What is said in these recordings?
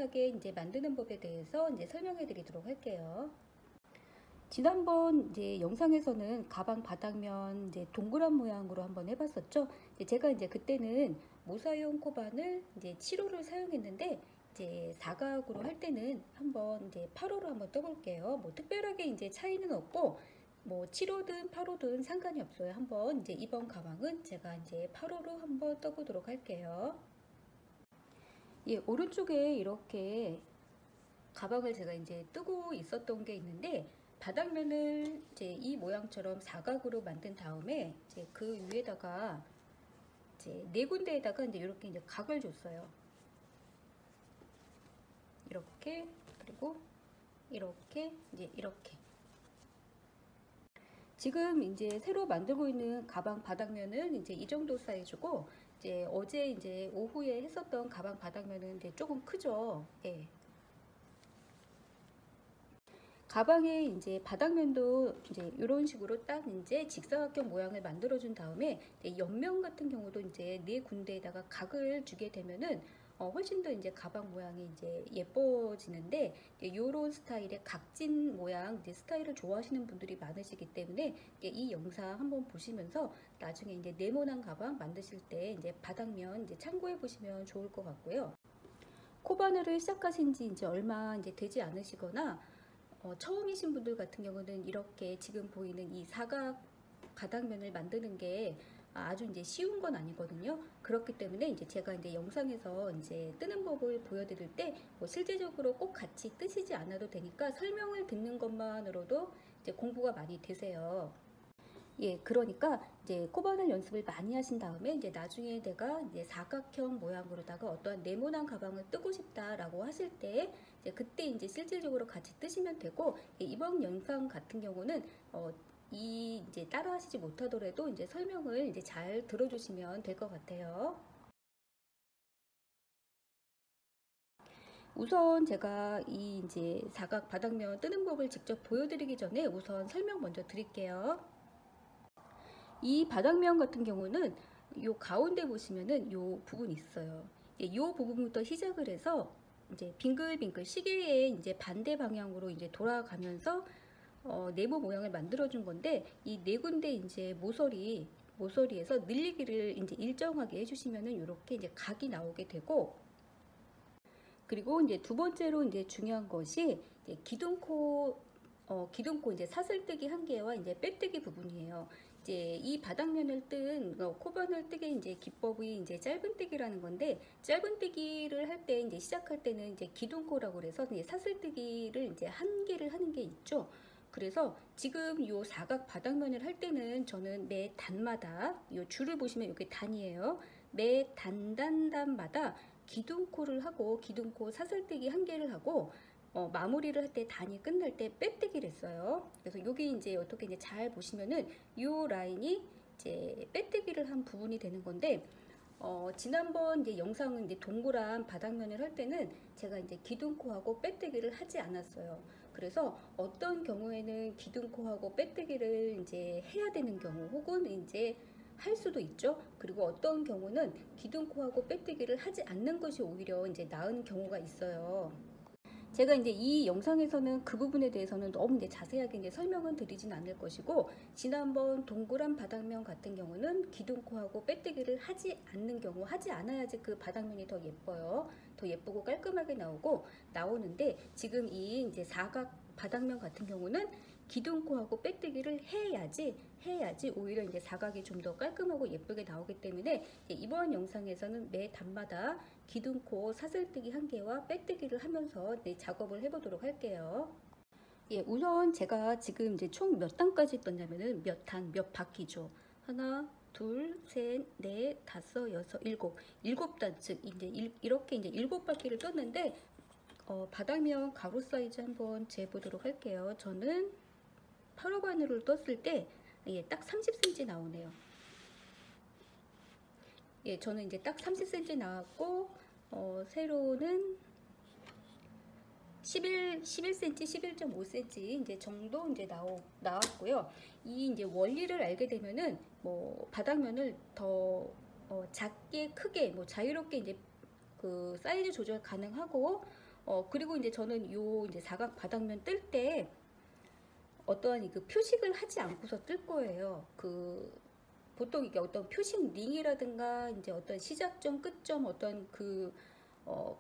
간단하게 이제 만드는 법에 대해서 이제 설명해 드리도록 할게요. 지난번 이제 영상에서는 가방 바닥면 이제 동그란 모양으로 한번 해봤었죠. 제가 이제 그때는 모사용 코바늘 이제 7호를 사용했는데, 이제 사각으로 할 때는 한번 이제 8호로 한번 떠볼게요. 뭐 특별하게 이제 차이는 없고, 뭐 7호든 8호든 상관이 없어요. 한번 이제 이번 가방은 제가 이제 8호로 한번 떠보도록 할게요. 예, 오른쪽에 이렇게 가방을 제가 이제 뜨고 있었던 게 있는데, 바닥면을 이제 이 모양처럼 사각으로 만든 다음에 이제 그 위에다가 이제 네 군데에다가 이제 이렇게 이제 각을 줬어요. 이렇게, 그리고 이렇게, 이제 이렇게. 지금 이제 새로 만들고 있는 가방 바닥면은 이제 이 정도 사이즈고, 이제 어제 이제 오후에 했었던 가방 바닥면은 이제 조금 크죠. 예. 가방에 이제 바닥면도 이제 이런 식으로 딱 이제 직사각형 모양을 만들어 준 다음에, 옆면 같은 경우도 이제 네 군데에다가 각을 주게 되면은 훨씬 더 이제 가방 모양이 이제 예뻐지는데, 이런 스타일의 각진 모양 이제 스타일을 좋아하시는 분들이 많으시기 때문에 이 영상 한번 보시면서 나중에 이제 네모난 가방 만드실 때 이제 바닥면 이제 참고해 보시면 좋을 것 같고요. 코바늘을 시작하신 지 이제 얼마 이제 되지 않으시거나 처음이신 분들 같은 경우는 이렇게 지금 보이는 이 사각 바닥면을 만드는 게 아주 이제 쉬운 건 아니거든요. 그렇기 때문에 이제 제가 이제 영상에서 이제 뜨는 법을 보여드릴 때 뭐 실제적으로 꼭 같이 뜨시지 않아도 되니까 설명을 듣는 것만으로도 이제 공부가 많이 되세요. 예, 그러니까 이제 코바늘 연습을 많이 하신 다음에 이제 나중에 내가 이제 사각형 모양으로다가 어떠한 네모난 가방을 뜨고 싶다라고 하실 때 이제 그때 이제 실질적으로 같이 뜨시면 되고, 이번 영상 같은 경우는 이 이제 따라 하시지 못하더라도 이제 설명을 이제 잘 들어주시면 될 것 같아요. 우선 제가 이 이제 사각 바닥면 뜨는 법을 직접 보여드리기 전에 우선 설명 먼저 드릴게요. 이 바닥면 같은 경우는 요 가운데 보시면은 요 부분이 있어요. 요 부분부터 시작을 해서 이제 빙글빙글 시계의 이제 반대 방향으로 이제 돌아가면서 네모 모양을 만들어 준 건데, 이 네 군데 이제 모서리에서 늘리기를 이제 일정하게 해주시면은 이렇게 이제 각이 나오게 되고, 그리고 이제 두 번째로 이제 중요한 것이 이제 기둥코 이제 사슬뜨기 한 개와 이제 빼뜨기 부분이에요. 이제 이 바닥면을 뜬 코바늘 뜨기 이제 기법이 이제 짧은뜨기라는 건데, 짧은뜨기를 할 때 이제 시작할 때는 이제 기둥코라고 그래서 이제 사슬뜨기를 이제 한 개를 하는 게 있죠. 그래서 지금 요 사각 바닥면을 할 때는 저는 매 단마다 요 줄을 보시면 이게 단이에요. 매 단마다 기둥코를 하고 기둥코 사슬뜨기 한 개를 하고 마무리를 할 때 단이 끝날 때 빼뜨기를 했어요. 그래서 여기 이제 어떻게 이제 잘 보시면은 요 라인이 이제 빼뜨기를 한 부분이 되는 건데, 지난번 이제 영상은 이제 동그란 바닥면을 할 때는 제가 이제 기둥코하고 빼뜨기를 하지 않았어요. 그래서 어떤 경우에는 기둥코하고 빼뜨기를 이제 해야 되는 경우, 혹은 이제 할 수도 있죠. 그리고 어떤 경우는 기둥코하고 빼뜨기를 하지 않는 것이 오히려 이제 나은 경우가 있어요. 제가 이제 이 영상에서는 그 부분에 대해서는 너무 이제 자세하게 이제 설명은 드리진 않을 것이고, 지난번 동그란 바닥면 같은 경우는 기둥코하고 빼뜨기를 하지 않는 경우, 하지 않아야지 그 바닥면이 더 예뻐요. 더 예쁘고 깔끔하게 나오는데, 지금 이 이제 사각 바닥면 같은 경우는 기둥코하고 빼뜨기를 해야지 오히려 이제 사각이 좀 더 깔끔하고 예쁘게 나오기 때문에 이번 영상에서는 매 단마다 기둥코 사슬뜨기 한 개와 빼뜨기를 하면서 작업을 해보도록 할게요. 예, 우선 제가 지금 이제 총 몇 단까지 떴냐면은 몇 바퀴죠. 하나, 둘, 셋, 넷, 다섯, 여섯, 일곱 단, 즉 이제 이렇게 이제 7바퀴를 떴는데, 바닥면 가로 사이즈 한번 재보도록 할게요. 저는 8호 바늘을 떴을 때 딱 30cm 나오네요. 예, 저는 이제 딱 30cm 나왔고, 세로는 11cm, 11.5cm 이제 정도 이제 나왔고요. 이 이제 원리를 알게 되면은 뭐 바닥면을 더 작게 크게 뭐 자유롭게 이제 그 사이즈 조절 가능하고, 그리고 이제 저는 요 이제 사각 바닥면 뜰 때 어떠한 그 표식을 하지 않고서 뜰 거예요. 보통 이게 어떤 표식 링이라든가 이제 어떤 시작점, 끝점, 어떤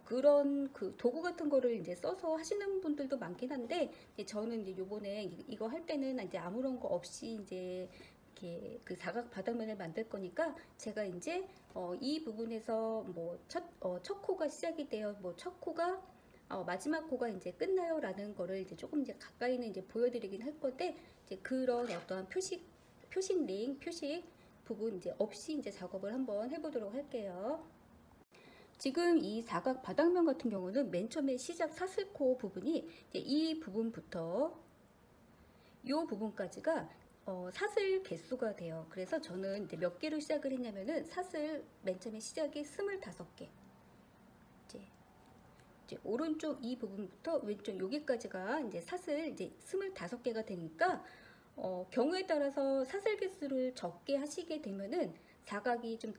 그런 도구 같은 거를 이제 써서 하시는 분들도 많긴 한데, 이제 저는 이제 요번에 이거 할 때는 이제 아무런 거 없이 이제 이렇게 그 사각 바닥면을 만들 거니까 제가 이제 이 부분에서 뭐 첫 코가 시작이 돼요. 뭐 첫 코가 마지막 코가 이제 끝나요 라는 거를 이제 조금 이제 가까이는 이제 보여드리긴 할 건데, 이제 그런 어떠한 표식 부분 이제 없이 이제 작업을 한번 해보도록 할게요. 지금 이 사각 바닥면 같은 경우는 맨 처음에 시작 사슬코 부분이 이제 이 부분부터 이 부분까지가 사슬 개수가 돼요. 그래서 저는 이제 몇 개로 시작을 했냐면은 사슬 맨 처음에 시작이 25개. 이제 오른쪽 이 부분부터 왼쪽 여기까지가 이제 사슬 이제 25개가 되니까 경우에 따라서 사슬 개수를 적게 하시게 되면은 사각이 좀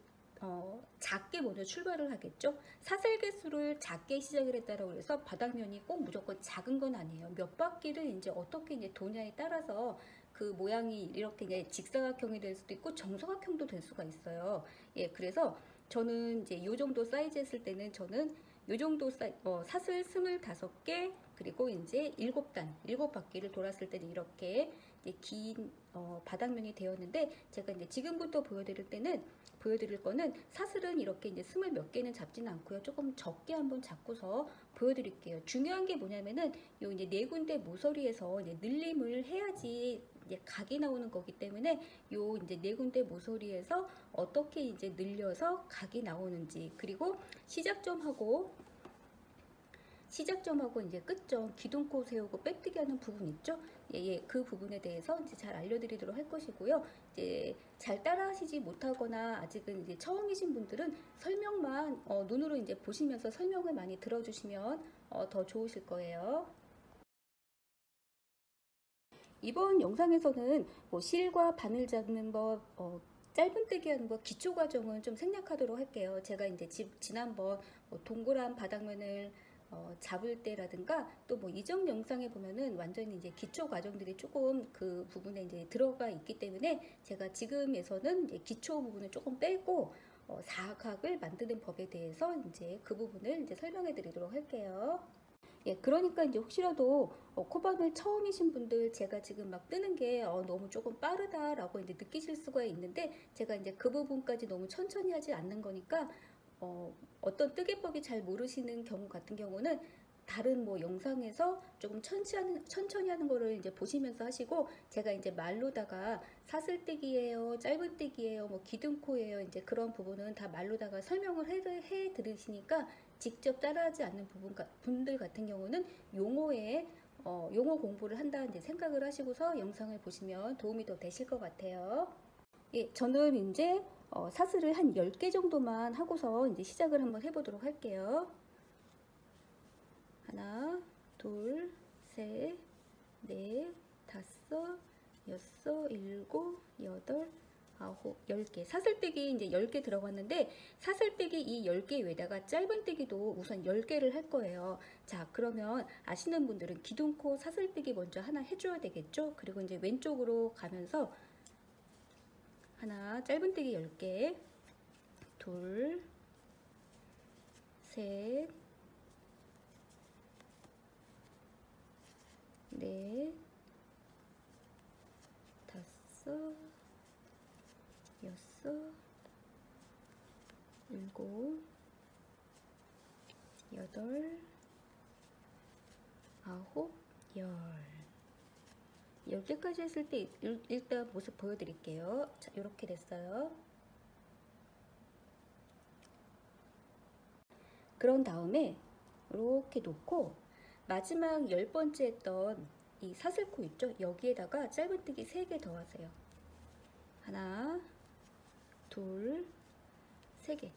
작게 먼저 출발을 하겠죠. 사슬 개수를 작게 시작을 했다라고 해서 바닥면이 꼭 무조건 작은 건 아니에요. 몇 바퀴를 이제 어떻게 이제 도냐에 따라서 그 모양이 이렇게 이제 직사각형이 될 수도 있고 정사각형도 될 수가 있어요. 예, 그래서 저는 이제 요 정도 사이즈 했을 때는 저는 요 정도 사슬 25개 그리고 이제 7바퀴를 돌았을 때는 이렇게 이제 긴 바닥면이 되었는데, 제가 이제 지금부터 보여드릴 거는 사슬은 이렇게 이제 20몇 개는 잡지는 않고요. 조금 적게 한번 잡고서 보여드릴게요. 중요한 게 뭐냐면은 요 이제 네 군데 모서리에서 이제 늘림을 해야지 이제 각이 나오는 거기 때문에 요 이제 네 군데 모서리에서 어떻게 이제 늘려서 각이 나오는지, 그리고 시작점하고 이제 끝점 기둥코 세우고 빼뜨기 하는 부분 있죠? 예, 그 부분에 대해서 이제 잘 알려드리도록 할 것이고요. 이제 잘 따라하시지 못하거나 아직은 이제 처음이신 분들은 설명만 눈으로 이제 보시면서 설명을 많이 들어주시면 더 좋으실 거예요. 이번 영상에서는 뭐 실과 바늘 잡는 법, 짧은뜨기 하는 법, 기초 과정은 좀 생략하도록 할게요. 제가 이제 지난번 뭐 동그란 바닥면을 잡을 때라든가 또 뭐 이전 영상에 보면은 완전히 이제 기초 과정들이 조금 그 부분에 이제 들어가 있기 때문에 제가 지금에서는 이제 기초 부분을 조금 빼고 사각을 만드는 법에 대해서 이제 그 부분을 이제 설명해 드리도록 할게요. 예, 그러니까 이제 혹시라도 코바늘 처음이신 분들 제가 지금 막 뜨는 게 너무 조금 빠르다라고 이제 느끼실 수가 있는데, 제가 이제 그 부분까지 너무 천천히 하지 않는 거니까 어떤 뜨개법이 잘 모르시는 경우 같은 경우는 다른 뭐 영상에서 조금 천천히 하는 거를 이제 보시면서 하시고, 제가 이제 말로다가 사슬뜨기예요, 짧은뜨기예요, 뭐 기둥코예요, 이제 그런 부분은 다 말로다가 설명을 해 드리시니까 직접 따라하지 않는 분들 같은 경우는 용어 공부를 한다 이제 생각을 하시고서 영상을 보시면 도움이 더 되실 것 같아요. 예, 저는 이제 사슬을 한 10개 정도만 하고서 이제 시작을 한번 해보도록 할게요. 하나, 둘, 셋, 넷, 다섯, 여섯, 일곱, 여덟, 9, 10개. 사슬뜨기 이제 10개 들어갔는데, 사슬뜨기 이 10개 외에다가 짧은뜨기도 우선 10개를 할 거예요. 자, 그러면 아시는 분들은 기둥코 사슬뜨기 먼저 하나 해줘야 되겠죠? 그리고 이제 왼쪽으로 가면서 하나, 짧은뜨기 10개, 둘, 셋, 넷, 다섯, 여섯, 일곱, 여덟, 아홉, 10개까지 했을 때 일단 모습 보여드릴게요. 자, 이렇게 됐어요. 그런 다음에 이렇게 놓고 마지막 10번째 했던 이 사슬코 있죠? 여기에다가 짧은뜨기 3개 더 하세요. 하나, 둘, 3개.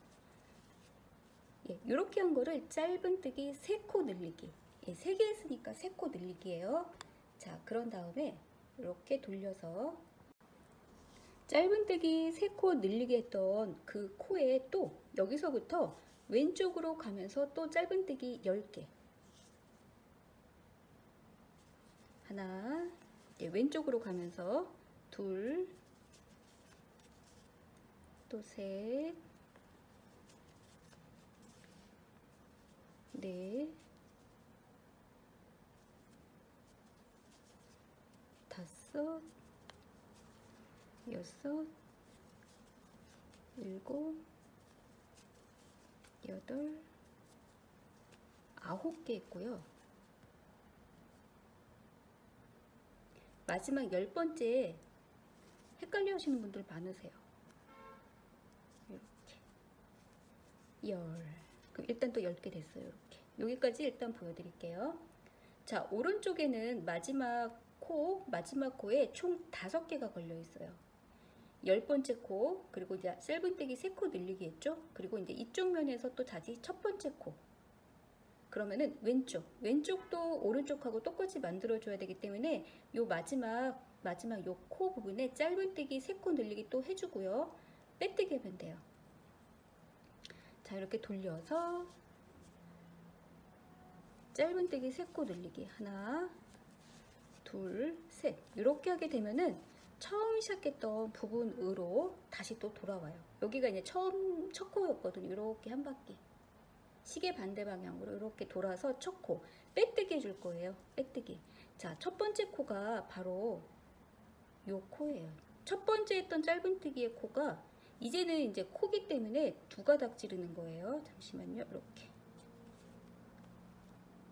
예, 이렇게 한 거를 짧은뜨기 3코 늘리기. 예, 3개 했으니까 3코 늘리기예요. 자, 그런 다음에 이렇게 돌려서 짧은뜨기 3코 늘리기 했던 그 코에 또 여기서부터 왼쪽으로 가면서 또 짧은뜨기 10개. 하나, 왼쪽으로 가면서 둘, 또 셋, 넷, 다섯, 여섯, 일곱, 여덟, 9개 있고요. 마지막 10번째 헷갈려 하시는 분들 많으세요. 이렇게 그럼 일단 또 10개 됐어요. 이렇게 여기까지 일단 보여드릴게요. 자, 오른쪽에는 마지막 코에 총 5개가 걸려 있어요. 10번째 코, 그리고 이제 짧은뜨기 3코 늘리기 했죠. 그리고 이제 이쪽 면에서 또 다시 첫 번째 코. 그러면은 왼쪽도 오른쪽하고 똑같이 만들어줘야 되기 때문에 요 마지막 요 코 부분에 짧은뜨기 3코 늘리기 또 해주고요. 빼뜨기 하면 돼요. 자, 이렇게 돌려서 짧은뜨기 3코 늘리기 하나, 둘, 셋 이렇게 하게 되면은 처음 시작했던 부분으로 다시 또 돌아와요. 여기가 이제 첫 코였거든요. 이렇게 한 바퀴 시계 반대 방향으로 이렇게 돌아서 첫 코 빼뜨기 해줄 거예요. 빼뜨기. 자, 첫 번째 코가 바로 요 코예요. 첫 번째 했던 짧은뜨기의 코가 이제는 이제 코기 때문에 두 가닥 지르는 거예요. 잠시만요.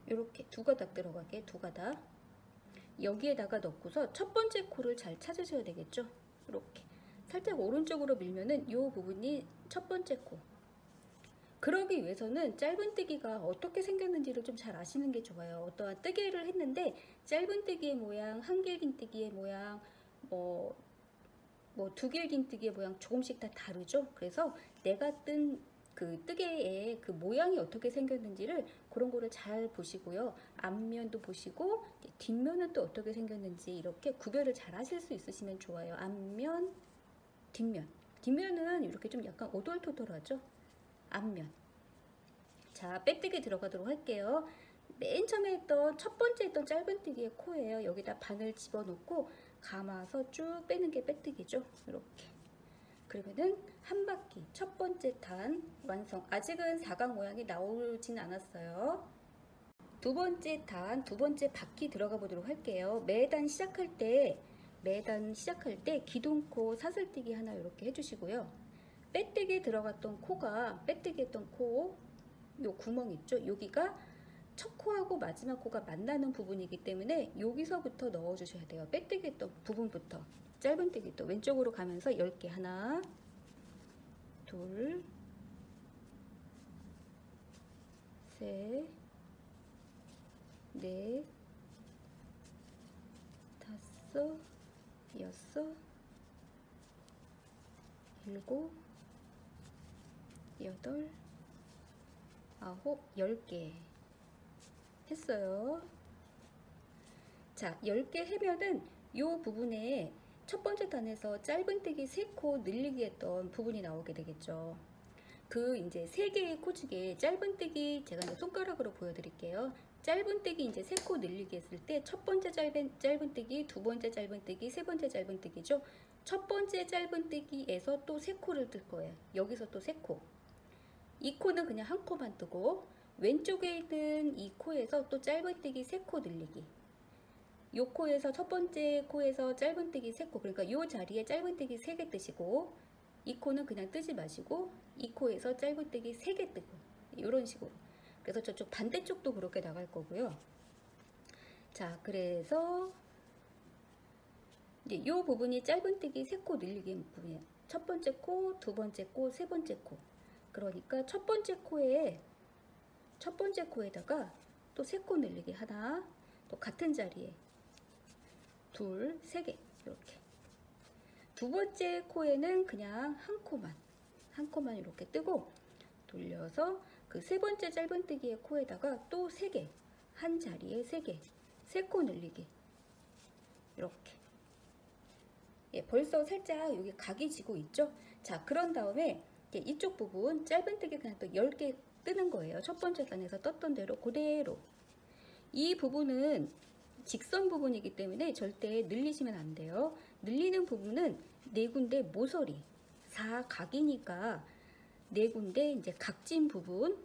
이렇게 두 가닥 들어가게, 두 가닥 여기에다가 넣고서 첫 번째 코를 잘 찾으셔야 되겠죠. 이렇게 살짝 오른쪽으로 밀면은 이 부분이 첫 번째 코. 그러기 위해서는 짧은뜨기가 어떻게 생겼는지를 좀 잘 아시는 게 좋아요. 어떠한 뜨개를 했는데 짧은뜨기의 모양, 한길긴뜨기의 모양, 뭐 두길긴뜨기의 모양 조금씩 다 다르죠. 그래서 내가 뜬 그 뜨개의 그 모양이 어떻게 생겼는지를 그런 거를 잘 보시고요. 앞면도 보시고 뒷면은 또 어떻게 생겼는지 이렇게 구별을 잘 하실 수 있으시면 좋아요. 앞면, 뒷면. 뒷면은 이렇게 좀 약간 오돌토돌하죠. 앞면. 자, 빼뜨기 들어가도록 할게요. 맨 처음에 했던 첫 번째 했던 짧은뜨기의 코예요. 여기다 바늘 집어넣고 감아서 쭉 빼는 게 빼뜨기죠. 이렇게. 그러면은 한 바퀴 첫 번째 탄 완성. 아직은 사각 모양이 나오진 않았어요. 두 번째 탄, 두 번째 바퀴 들어가 보도록 할게요. 매단 시작할 때 기둥코 사슬뜨기 하나 이렇게 해주시고요. 빼뜨기 들어갔던 코가, 빼뜨기 했던 코, 요 구멍 있죠? 여기가 첫 코하고 마지막 코가 만나는 부분이기 때문에 여기서부터 넣어주셔야 돼요. 빼뜨기 했던 부분부터. 짧은뜨기 또 왼쪽으로 가면서 10개. 하나, 둘, 셋, 넷, 다섯, 여섯, 일곱, 여덟, 9, 10개 했어요. 자, 10개 하면은 이 부분에 첫 번째 단에서 짧은뜨기 3코 늘리기 했던 부분이 나오게 되겠죠. 그 이제 3개의 코 중에 짧은뜨기 제가 이제 손가락으로 보여드릴게요. 짧은뜨기 이제 3코 늘리기 했을 때 첫 번째 짧은뜨기, 두 번째 짧은뜨기, 세 번째 짧은뜨기죠. 첫 번째 짧은뜨기에서 또 3코를 뜰 거예요. 여기서 또 3코. 이 코는 그냥 한 코만 뜨고 왼쪽에 있는 이 코에서 또 짧은뜨기 3코 늘리기. 요 코에서 첫 번째 코에서 짧은뜨기 3코, 그러니까 요 자리에 짧은뜨기 3개 뜨시고 이 코는 그냥 뜨지 마시고 이 코에서 짧은뜨기 3개 뜨고 이런 식으로. 그래서 저쪽 반대쪽도 그렇게 나갈 거고요. 자, 그래서 이제 요 부분이 짧은뜨기 3코 늘리기 부분이에요. 첫 번째 코, 두 번째 코, 세 번째 코. 그러니까 첫 번째 코에다가 또 3코 늘리기 하나, 또 같은 자리에 둘, 3개 이렇게. 두 번째 코에는 그냥 한 코만 이렇게 뜨고 돌려서 그 세 번째 짧은뜨기의 코에다가 또 3개, 한 자리에 3개, 3코 늘리기 이렇게. 예, 벌써 살짝 여기 각이 지고 있죠. 자, 그런 다음에 이쪽 부분 짧은뜨기 그냥 또 10개 뜨는 거예요. 첫 번째 단에서 떴던 대로 그대로. 이 부분은 직선 부분이기 때문에 절대 늘리시면 안 돼요. 늘리는 부분은 네 군데 모서리, 사각이니까 네 군데 이제 각진 부분이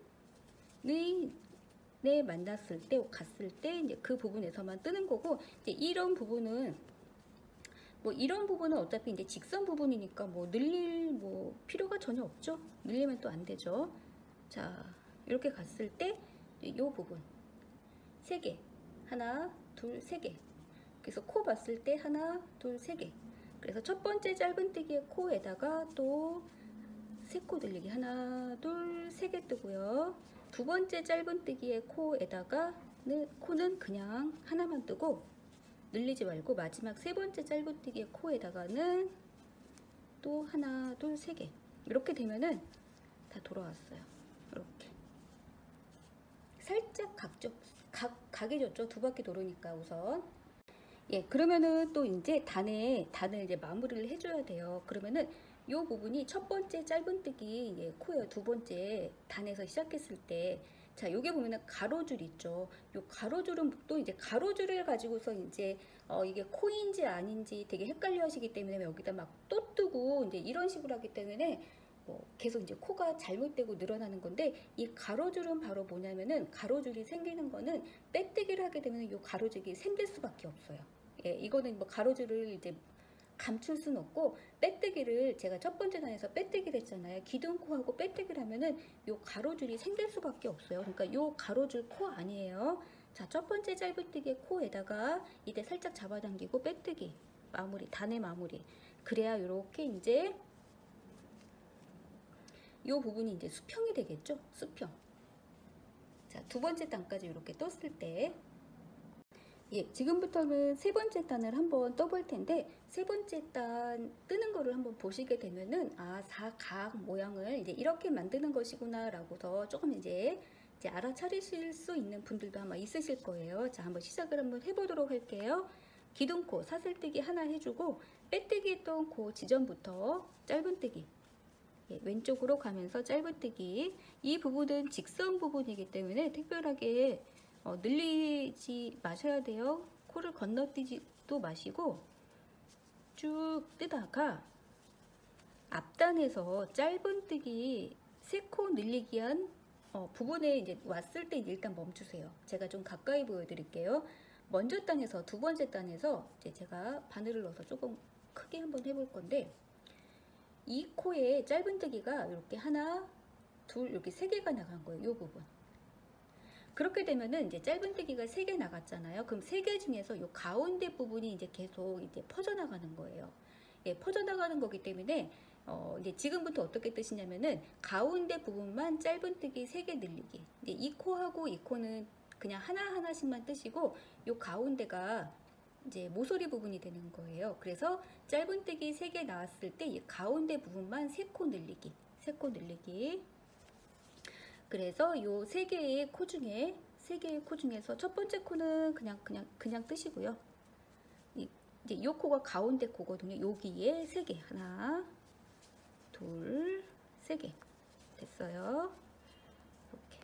만났을 때, 갔을 때 이제 그 부분에서만 뜨는 거고, 이제 이런 부분은 어차피 이제 직선 부분이니까 뭐 늘릴 필요가 전혀 없죠. 늘리면 또 안 되죠. 자, 이렇게 갔을 때 이 부분 세 개, 하나, 둘, 세 개. 그래서 코 봤을 때 하나, 둘, 세 개. 그래서 첫 번째 짧은뜨기의 코에다가 또 세 코 늘리기 하나, 둘, 세 개 뜨고요. 두 번째 짧은뜨기의 코에다가는 코는 그냥 하나만 뜨고 늘리지 말고 마지막 세 번째 짧은뜨기의 코에다가는 또 하나, 둘, 세 개. 이렇게 되면은 다 돌아왔어요. 이렇게 살짝 각이 졌죠. 두 바퀴 도르니까 우선. 예, 그러면은 또 이제 단을 이제 마무리를 해줘야 돼요. 그러면은 요 부분이 첫 번째 짧은뜨기 코예요. 두 번째 단에서 시작했을 때, 자, 요게 보면은 가로줄 있죠. 요 가로줄은 또 이제 가로줄을 가지고서 이제 이게 코인지 아닌지 되게 헷갈려 하시기 때문에 여기다 막 또 뜨고 이제 이런 식으로 하기 때문에 계속 이제 코가 잘못되고 늘어나는 건데, 이 가로줄은 바로 뭐냐면은, 가로줄이 생기는 거는 빼뜨기를 하게 되면 이 가로줄이 생길 수밖에 없어요. 예, 이거는 뭐 가로줄을 이제 감출 수는 없고, 빼뜨기를 제가 첫 번째 단에서 빼뜨기를 했잖아요. 기둥코하고 빼뜨기를 하면은 이 가로줄이 생길 수밖에 없어요. 그러니까 이 가로줄 코 아니에요. 자, 첫 번째 짧은뜨기의 코에다가 이때 살짝 잡아당기고 빼뜨기 마무리, 단의 마무리. 그래야 이렇게 이제 이 부분이 이제 수평이 되겠죠. 수평. 자, 두 번째 단까지 이렇게 떴을 때, 예, 지금부터는 세 번째 단을 한번 떠볼 텐데, 세 번째 단 뜨는 거를 한번 보시게 되면은, 아, 사각 모양을 이제 이렇게 만드는 것이구나 라고서 조금 이제 알아차리실 수 있는 분들도 아마 있으실 거예요. 자, 한번 시작을 한번 해보도록 할게요. 기둥코 사슬뜨기 하나 해주고, 빼뜨기 했던 그 지점부터 짧은뜨기, 예, 왼쪽으로 가면서 짧은뜨기. 이 부분은 직선 부분이기 때문에 특별하게 늘리지 마셔야 돼요. 코를 건너뛰지도 마시고 쭉 뜨다가 앞단에서 짧은뜨기 세 코 늘리기 한 부분에 이제 왔을 때 일단 멈추세요. 제가 좀 가까이 보여드릴게요. 먼저 단에서 두 번째 단에서 이제 제가 바늘을 넣어서 조금 크게 한번 해볼 건데, 이 코에 짧은뜨기가 이렇게 하나, 둘, 이렇게 세 개가 나간 거예요. 이 부분. 그렇게 되면은 이제 짧은뜨기가 세 개 나갔잖아요. 그럼 세 개 중에서 이 가운데 부분이 이제 계속 이제 퍼져나가는 거예요. 예, 퍼져나가는 거기 때문에 이제 지금부터 어떻게 뜨시냐면은 가운데 부분만 짧은뜨기 세 개 늘리기. 이제 이 코하고 이 코는 그냥 하나하나씩만 뜨시고, 이 가운데가 이제 모서리 부분이 되는 거예요. 그래서 짧은뜨기 3개 나왔을 때 이 가운데 부분만 3코 늘리기, 3코 늘리기. 그래서 이 3개의 코 중에서 첫 번째 코는 그냥 뜨시고요. 이제 이 코가 가운데 코거든요. 여기에 3개, 하나, 둘, 3개 됐어요. 이렇게.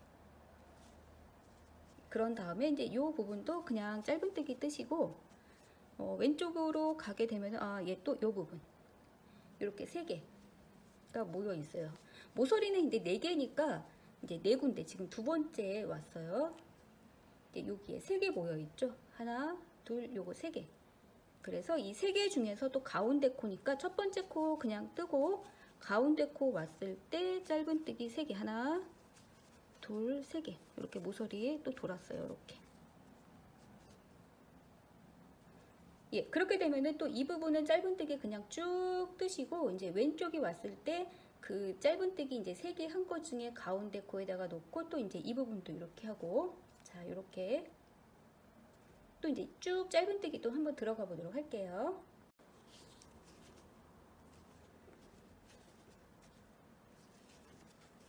그런 다음에 이제 이 부분도 그냥 짧은뜨기 뜨시고, 왼쪽으로 가게 되면 얘 또 이 부분 이렇게 3개가 모여 있어요. 모서리는 이제 4개니까 이제 4군데, 지금 두 번째 왔어요. 이제 여기에 3개 모여 있죠. 하나, 둘, 요거 3개. 그래서 이 3개 중에서 또 가운데 코니까 첫 번째 코 그냥 뜨고, 가운데 코 왔을 때 짧은뜨기 3개, 하나, 둘, 3개. 이렇게 모서리에 또 돌았어요. 이렇게. 예, 그렇게 되면은 또 이 부분은 짧은뜨기 그냥 쭉 뜨시고, 이제 왼쪽이 왔을 때 그 짧은뜨기 이제 3개 한 것 중에 가운데 코에다가 놓고, 또 이제 이 부분도 이렇게 하고, 자, 이렇게 또 이제 쭉 짧은뜨기 또 한번 들어가 보도록 할게요.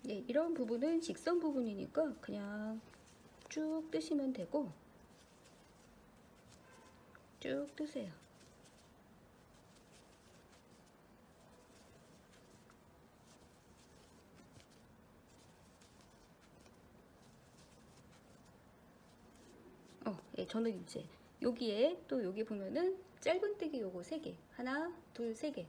예, 이런 부분은 직선 부분이니까 그냥 쭉 뜨시면 되고, 쭉 뜨세요. 예, 저는 이제 여기에 또 여기 보면은 짧은뜨기 요거 3개, 하나, 둘, 3개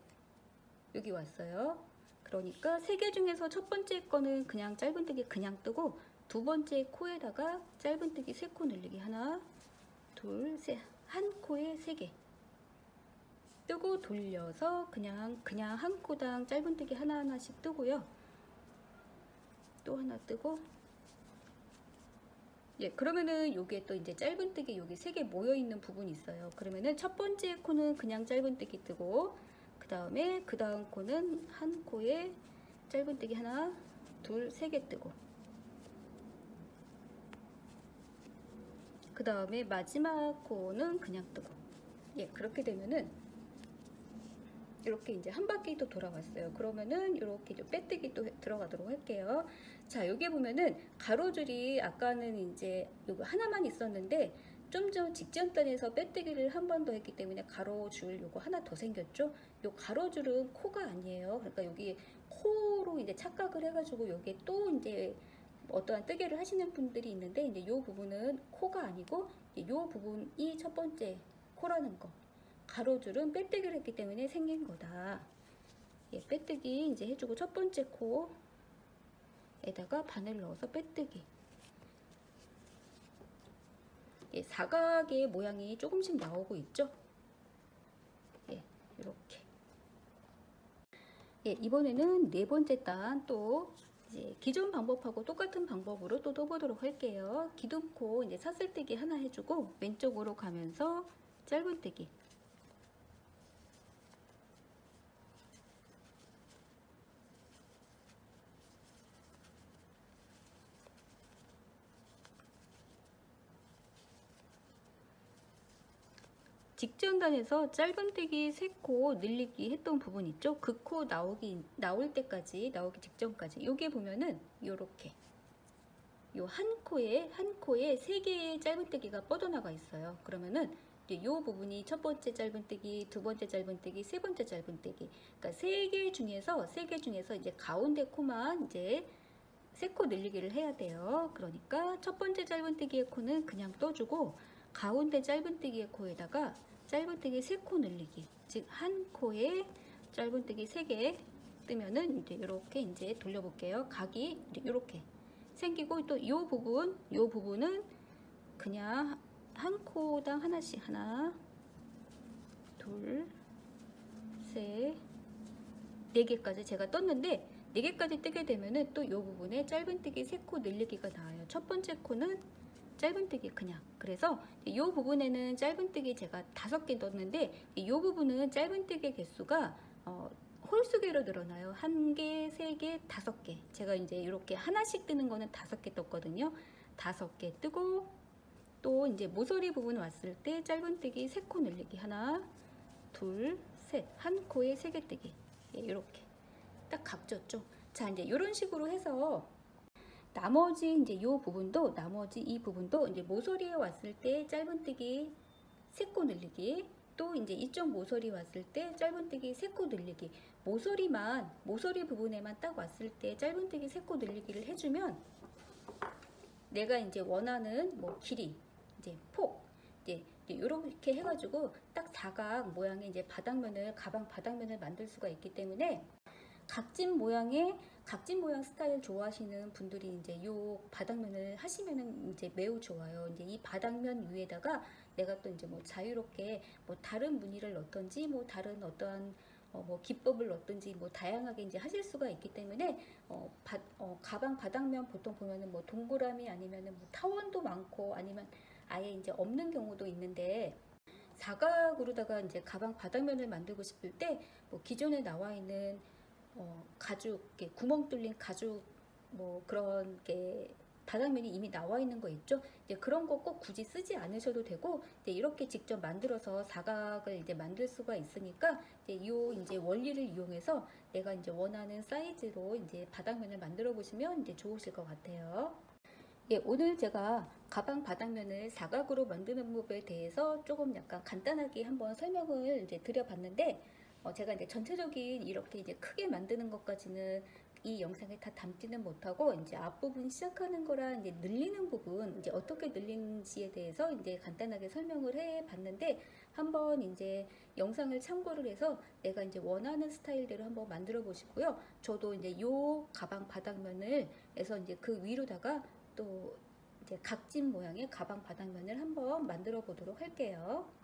여기 왔어요. 그러니까 3개 중에서 첫 번째 거는 그냥 짧은뜨기 그냥 뜨고, 두 번째 코에다가 짧은뜨기 3코 늘리기, 하나, 둘, 셋, 한 코에 3개 뜨고 돌려서 그냥 한 코당 짧은뜨기 하나하나씩 뜨고요. 또 하나 뜨고, 예, 그러면은 요게 또 이제 짧은뜨기 여기 3개 모여있는 부분이 있어요. 그러면은 첫 번째 코는 그냥 짧은뜨기 뜨고, 그 다음 코는 한 코에 짧은뜨기 하나, 둘, 3개 뜨고, 그 다음에 마지막 코는 그냥 뜨고, 예, 그렇게 되면은 이렇게 이제 한 바퀴 또 돌아왔어요. 그러면은 이렇게 좀 빼뜨기 또 들어가도록 할게요. 자, 여기 보면은 가로줄이 아까는 이제 요거 하나만 있었는데 좀 전 직전 단에서 빼뜨기를 한 번 더 했기 때문에 가로줄 요거 하나 더 생겼죠. 요 가로줄은 코가 아니에요. 그러니까 여기 코로 이제 착각을 해가지고 여기에 또 이제 어떠한 뜨개를 하시는 분들이 있는데, 이제 요 부분은 코가 아니고 요 부분이 첫 번째 코라는 거. 가로줄은 빼뜨기를 했기 때문에 생긴 거다. 예, 빼뜨기 이제 해주고 첫 번째 코에다가 바늘 넣어서 빼뜨기. 예, 사각의 모양이 조금씩 나오고 있죠. 예, 이렇게. 예, 이번에는 네 번째 단 또 이제 기존 방법하고 똑같은 방법으로 또 떠보도록 할게요. 기둥코 이제 사슬뜨기 하나 해주고 왼쪽으로 가면서 짧은뜨기. 직전단에서 짧은뜨기 3코 늘리기 했던 부분 있죠? 그 코 나올 때까지, 나오기 직전까지 여기 보면은 요렇게 요 한 코에 3개의 짧은뜨기가 뻗어나가 있어요. 그러면은 이제 요 부분이 첫 번째 짧은뜨기, 두 번째 짧은뜨기, 세 번째 짧은뜨기. 그러니까 3개 중에서 이제 가운데 코만 이제 3코 늘리기를 해야 돼요. 그러니까 첫 번째 짧은뜨기의 코는 그냥 떠주고, 가운데 짧은뜨기의 코에다가 짧은뜨기 3코 늘리기, 즉 한 코에 짧은뜨기 3개 뜨면은 이제 이렇게 이제 돌려볼게요. 각이 이렇게 생기고, 또 이 부분은 그냥 한 코당 하나씩, 하나, 둘, 셋, 4개까지 제가 떴는데, 4개까지 뜨게 되면은 또 이 부분에 짧은뜨기 3코 늘리기가 나와요. 첫 번째 코는 짧은뜨기 그냥. 그래서 이 부분에는 짧은뜨기 제가 5개 넣었는데, 이 부분은 짧은뜨기 개수가 홀수계로 늘어나요. 1개, 3개, 5개. 제가 이제 이렇게 하나씩 뜨는 거는 5개 떴거든요. 5개 뜨고, 또 이제 모서리 부분 왔을 때 짧은뜨기 3코 늘리기, 하나, 둘, 셋, 한 코에 3개 뜨기. 예, 이렇게 딱 각졌죠. 자, 이제 이런 식으로 해서 나머지 이제 이 부분도 이제 모서리에 왔을 때 짧은뜨기 3코 늘리기, 또 이제 이쪽 모서리 왔을 때 짧은뜨기 3코 늘리기, 모서리 부분에만 딱 왔을 때 짧은뜨기 3코 늘리기를 해주면, 내가 이제 원하는 뭐 길이, 이제 폭, 이제 이렇게 해가지고 딱 사각 모양의 이제 가방 바닥면을 만들 수가 있기 때문에, 각진 모양 스타일 좋아하시는 분들이 이제 요 바닥면을 하시면은 이제 매우 좋아요. 이제 이 바닥면 위에다가 내가 또 이제 뭐 자유롭게 뭐 다른 무늬를 넣던지, 뭐 다른 어떠한 뭐 기법을 넣든지, 뭐 다양하게 이제 하실 수가 있기 때문에 가방 바닥면 보통 보면은 뭐 동그라미 아니면은 뭐 타원도 많고, 아니면 아예 이제 없는 경우도 있는데, 사각으로다가 이제 가방 바닥면을 만들고 싶을 때 뭐 기존에 나와 있는 가죽, 구멍 뚫린 가죽, 뭐 그런 게 바닥면이 이미 나와 있는 거 있죠. 이제 그런 거 꼭 굳이 쓰지 않으셔도 되고, 이제 이렇게 직접 만들어서 사각을 이제 만들 수가 있으니까, 이제 원리를 이용해서 내가 이제 원하는 사이즈로 이제 바닥면을 만들어 보시면 이제 좋으실 것 같아요. 예, 오늘 제가 가방 바닥면을 사각으로 만드는 법에 대해서 조금 약간 간단하게 한번 설명을 이제 드려봤는데, 제가 이제 전체적인 이렇게 이제 크게 만드는 것까지는 이 영상에 다 담지는 못하고 이제 앞부분 시작하는 거랑 이제 늘리는 부분 이제 어떻게 늘리는지에 대해서 이제 간단하게 설명을 해 봤는데 한번 이제 영상을 참고를 해서 내가 이제 원하는 스타일대로 한번 만들어 보시고요. 저도 이제 요 가방 바닥면을 해서 이제 그 위로다가 또 이제 각진 모양의 가방 바닥면을 한번 만들어 보도록 할게요.